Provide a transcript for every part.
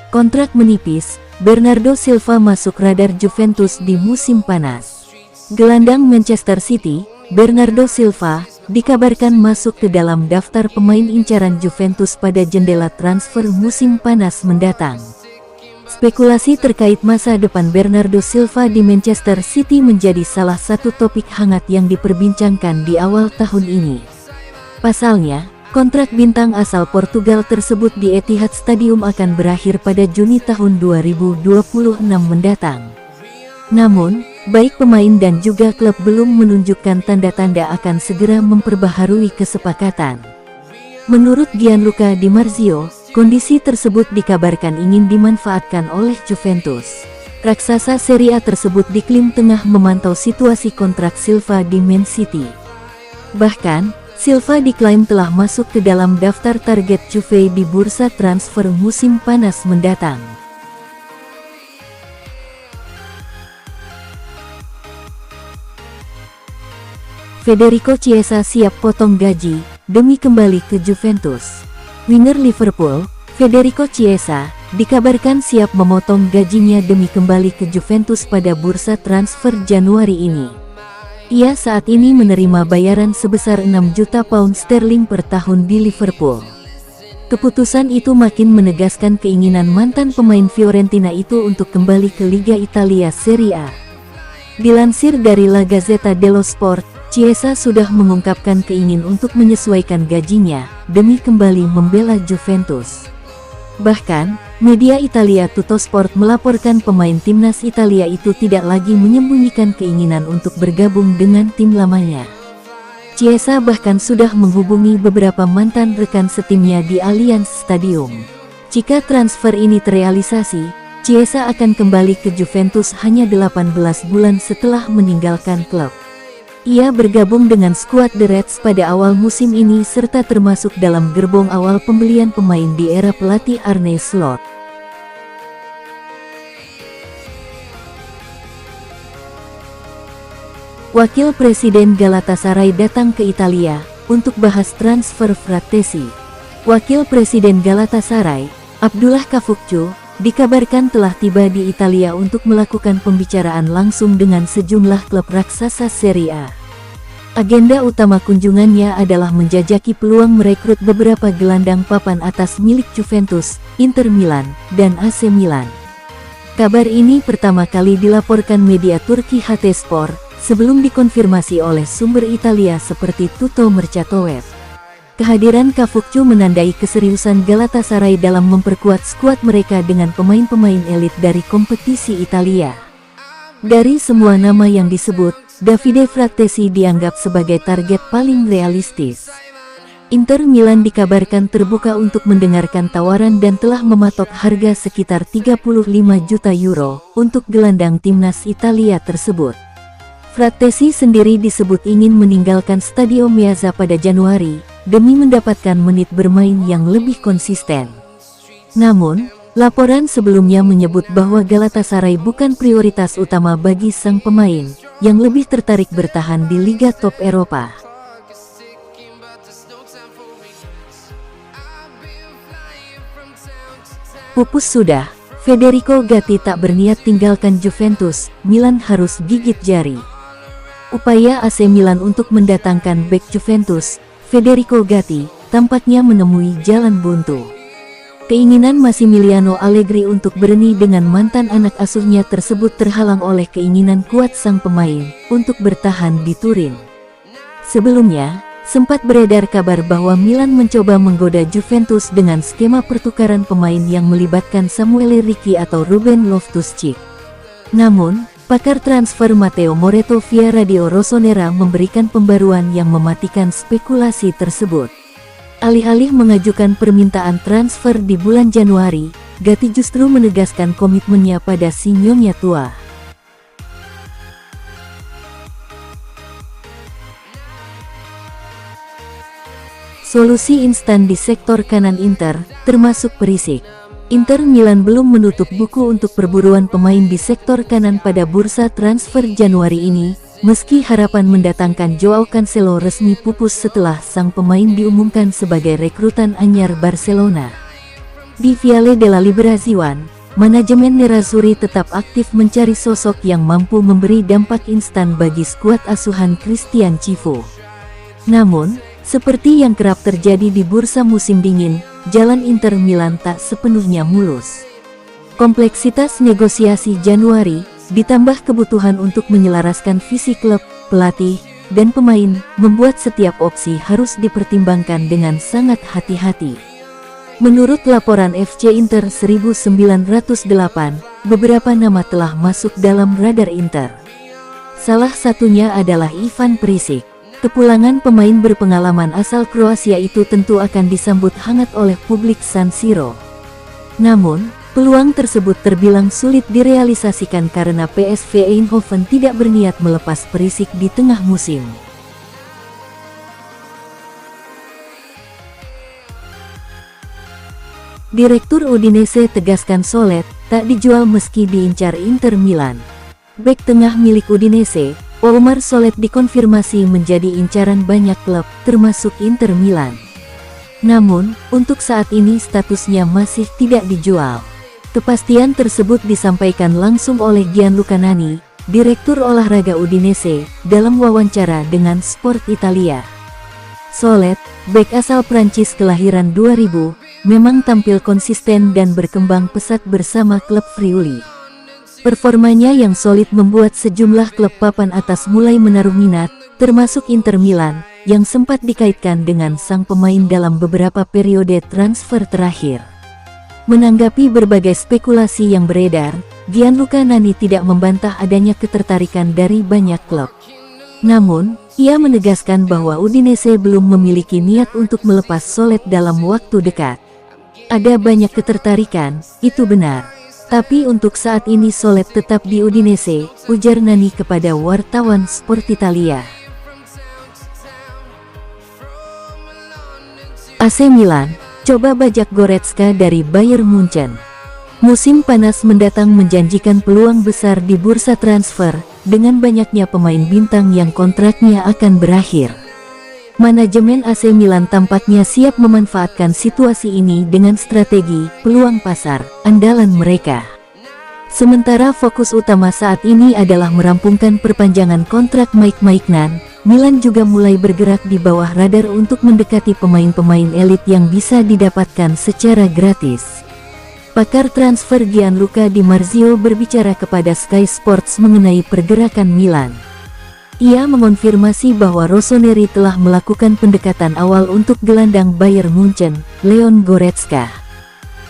Kontrak menipis, Bernardo Silva masuk radar Juventus di musim panas. Gelandang Manchester City, Bernardo Silva, dikabarkan masuk ke dalam daftar pemain incaran Juventus pada jendela transfer musim panas mendatang. Spekulasi terkait masa depan Bernardo Silva di Manchester City menjadi salah satu topik hangat yang diperbincangkan di awal tahun ini. Pasalnya, kontrak bintang asal Portugal tersebut di Etihad Stadium akan berakhir pada Juni tahun 2026 mendatang. Namun, baik pemain dan juga klub belum menunjukkan tanda-tanda akan segera memperbaharui kesepakatan. Menurut Gianluca Di Marzio, kondisi tersebut dikabarkan ingin dimanfaatkan oleh Juventus. Raksasa Serie A tersebut diklaim tengah memantau situasi kontrak Silva di Man City. Bahkan, Silva diklaim telah masuk ke dalam daftar target Juve di bursa transfer musim panas mendatang. Federico Chiesa siap potong gaji demi kembali ke Juventus. Winger Liverpool, Federico Chiesa, dikabarkan siap memotong gajinya demi kembali ke Juventus pada bursa transfer Januari ini. Ia saat ini menerima bayaran sebesar 6 juta pound sterling per tahun di Liverpool. Keputusan itu makin menegaskan keinginan mantan pemain Fiorentina itu untuk kembali ke Liga Italia Serie A. Dilansir dari La Gazzetta dello Sport, Chiesa sudah mengungkapkan keinginan untuk menyesuaikan gajinya demi kembali membela Juventus. Bahkan, media Italia Tuttosport melaporkan pemain timnas Italia itu tidak lagi menyembunyikan keinginan untuk bergabung dengan tim lamanya. Chiesa bahkan sudah menghubungi beberapa mantan rekan setimnya di Allianz Stadium. Jika transfer ini terrealisasi, Chiesa akan kembali ke Juventus hanya 18 bulan setelah meninggalkan klub. Ia bergabung dengan skuad The Reds pada awal musim ini serta termasuk dalam gerbong awal pembelian pemain di era pelatih Arne Slot. Wakil Presiden Galatasaray datang ke Italia untuk bahas transfer Frattesi. Wakil Presiden Galatasaray, Abdullah Kafukcu, dikabarkan telah tiba di Italia untuk melakukan pembicaraan langsung dengan sejumlah klub raksasa Serie A. Agenda utama kunjungannya adalah menjajaki peluang merekrut beberapa gelandang papan atas milik Juventus, Inter Milan, dan AC Milan. Kabar ini pertama kali dilaporkan media Turki HT Sport, sebelum dikonfirmasi oleh sumber Italia seperti Tutto Mercato-Web. Kehadiran Kafukcu menandai keseriusan Galatasaray dalam memperkuat skuad mereka dengan pemain-pemain elit dari kompetisi Italia. Dari semua nama yang disebut, Davide Frattesi dianggap sebagai target paling realistis. Inter Milan dikabarkan terbuka untuk mendengarkan tawaran dan telah mematok harga sekitar 35 juta euro untuk gelandang timnas Italia tersebut. Frattesi sendiri disebut ingin meninggalkan Stadio Meazza pada Januari demi mendapatkan menit bermain yang lebih konsisten. Namun, laporan sebelumnya menyebut bahwa Galatasaray bukan prioritas utama bagi sang pemain, yang lebih tertarik bertahan di Liga Top Eropa. Pupus sudah, Federico Gatti tak berniat tinggalkan Juventus, Milan harus gigit jari. Upaya AC Milan untuk mendatangkan bek Juventus, Federico Gatti, tampaknya menemui jalan buntu. Keinginan Massimiliano Allegri untuk berenang dengan mantan anak asuhnya tersebut terhalang oleh keinginan kuat sang pemain untuk bertahan di Turin. Sebelumnya, sempat beredar kabar bahwa Milan mencoba menggoda Juventus dengan skema pertukaran pemain yang melibatkan Samuel Ricci atau Ruben Loftus-Cheek. Namun, pakar transfer Matteo Moretto via Radio Rossonera memberikan pembaruan yang mematikan spekulasi tersebut. Alih-alih mengajukan permintaan transfer di bulan Januari, Gatti justru menegaskan komitmennya pada si nyonya tua. Solusi instan di sektor kanan Inter, termasuk Perisic. Inter Milan belum menutup buku untuk perburuan pemain di sektor kanan pada bursa transfer Januari ini, meski harapan mendatangkan Joao Cancelo resmi pupus setelah sang pemain diumumkan sebagai rekrutan anyar Barcelona. Di Viale della Liberazione, manajemen Nerazzurri tetap aktif mencari sosok yang mampu memberi dampak instan bagi skuad asuhan Christian Cifu. Namun, seperti yang kerap terjadi di bursa musim dingin, jalan Inter Milan tak sepenuhnya mulus. Kompleksitas negosiasi Januari, ditambah kebutuhan untuk menyelaraskan visi klub, pelatih, dan pemain, membuat setiap opsi harus dipertimbangkan dengan sangat hati-hati. Menurut laporan FC Inter 1908, beberapa nama telah masuk dalam radar Inter. Salah satunya adalah Ivan Perisic. Kepulangan pemain berpengalaman asal Kroasia itu tentu akan disambut hangat oleh publik San Siro. Namun, peluang tersebut terbilang sulit direalisasikan karena PSV Eindhoven tidak berniat melepas Perisic di tengah musim. Direktur Udinese tegaskan Solet tak dijual meski diincar Inter Milan. Bek tengah milik Udinese, Omar Solet dikonfirmasi menjadi incaran banyak klub, termasuk Inter Milan. Namun, untuk saat ini statusnya masih tidak dijual. Kepastian tersebut disampaikan langsung oleh Gianluca Nani, Direktur Olahraga Udinese, dalam wawancara dengan Sport Italia. Solet, bek asal Prancis kelahiran 2000, memang tampil konsisten dan berkembang pesat bersama klub Friuli. Performanya yang solid membuat sejumlah klub papan atas mulai menaruh minat, termasuk Inter Milan, yang sempat dikaitkan dengan sang pemain dalam beberapa periode transfer terakhir. Menanggapi berbagai spekulasi yang beredar, Gianluca Nani tidak membantah adanya ketertarikan dari banyak klub. Namun, ia menegaskan bahwa Udinese belum memiliki niat untuk melepas Solet dalam waktu dekat. Ada banyak ketertarikan, itu benar. Tapi untuk saat ini Solet tetap di Udinese, ujar Nani kepada wartawan Sport Italia. AC Milan, coba bajak Goretzka dari Bayern Munchen. Musim panas mendatang menjanjikan peluang besar di bursa transfer, dengan banyaknya pemain bintang yang kontraknya akan berakhir. Manajemen AC Milan tampaknya siap memanfaatkan situasi ini dengan strategi peluang pasar andalan mereka. Sementara fokus utama saat ini adalah merampungkan perpanjangan kontrak Mike Maignan, Milan juga mulai bergerak di bawah radar untuk mendekati pemain-pemain elit yang bisa didapatkan secara gratis. Pakar transfer Gianluca Di Marzio berbicara kepada Sky Sports mengenai pergerakan Milan. Ia mengonfirmasi bahwa Rossoneri telah melakukan pendekatan awal untuk gelandang Bayern Munchen, Leon Goretzka.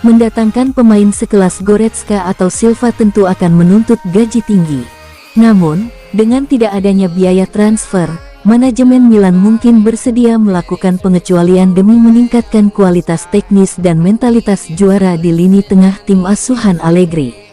Mendatangkan pemain sekelas Goretzka atau Silva tentu akan menuntut gaji tinggi. Namun, dengan tidak adanya biaya transfer, manajemen Milan mungkin bersedia melakukan pengecualian demi meningkatkan kualitas teknis dan mentalitas juara di lini tengah tim asuhan Allegri.